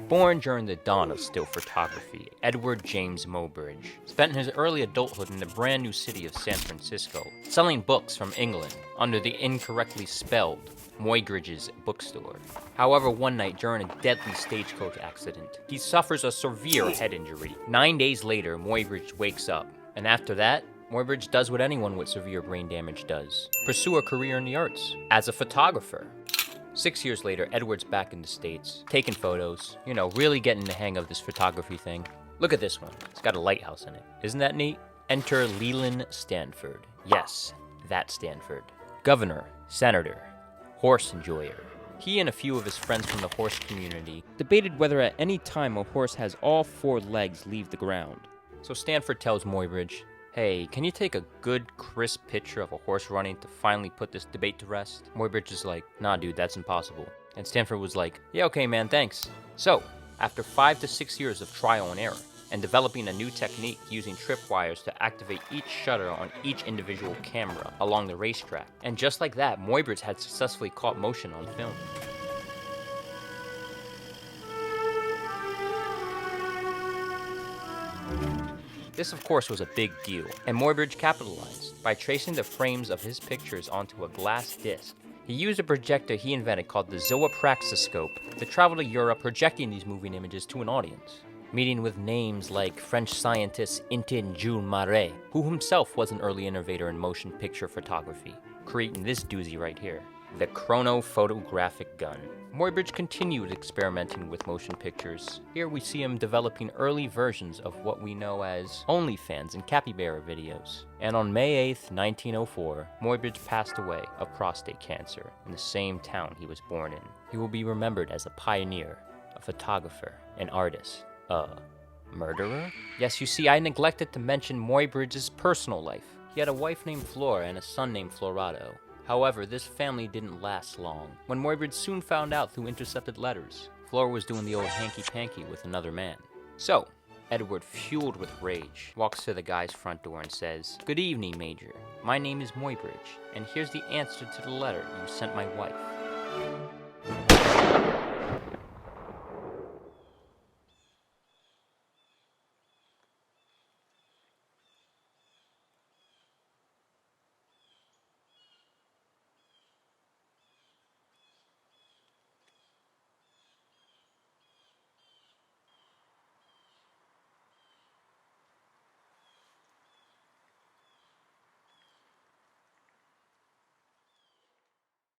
Born during the dawn of still photography, Edward James Muybridge spent his early adulthood in the brand new city of San Francisco, selling books from England under the incorrectly spelled Muybridge's bookstore. However, one night during a deadly stagecoach accident, he suffers a severe head injury. 9 days later, Muybridge wakes up, and after that, Muybridge does what anyone with severe brain damage does: pursue a career in the arts as a photographer. 6 years later, Edward's back in the States, taking photos, really getting the hang of this photography thing. Look at this one. It's got a lighthouse in it. Isn't that neat? Enter Leland Stanford. Yes, that Stanford. Governor, senator, horse enjoyer. He and a few of his friends from the horse community debated whether at any time a horse has all 4 legs leave the ground. So Stanford tells Muybridge, "Hey, can you take a good, crisp picture of a horse running to finally put this debate to rest?" Muybridge is like, "Nah, dude, that's impossible." And Stanford was like, "Yeah, okay, man, thanks." So, after 5 to 6 years of trial and error, and developing a new technique using tripwires to activate each shutter on each individual camera along the racetrack, and just like that, Muybridge had successfully caught motion on film. This, of course, was a big deal, and Muybridge capitalized by tracing the frames of his pictures onto a glass disc. He used a projector he invented called the zoopraxiscope to travel to Europe, projecting these moving images to an audience, meeting with names like French scientist Étienne-Jules, who himself was an early innovator in motion picture photography, creating this doozy right here, the chronophotographic gun. Muybridge continued experimenting with motion pictures. Here we see him developing early versions of what we know as OnlyFans and capybara videos. And on May 8th, 1904, Muybridge passed away of prostate cancer in the same town he was born in. He will be remembered as a pioneer, a photographer, an artist, a murderer? Yes, you see, I neglected to mention Muybridge's personal life. He had a wife named Flora and a son named Florado. However, this family didn't last long, when Muybridge soon found out through intercepted letters Flora was doing the old hanky-panky with another man. So, Edward, fueled with rage, walks to the guy's front door and says, "Good evening, Major. My name is Muybridge, and here's the answer to the letter you sent my wife."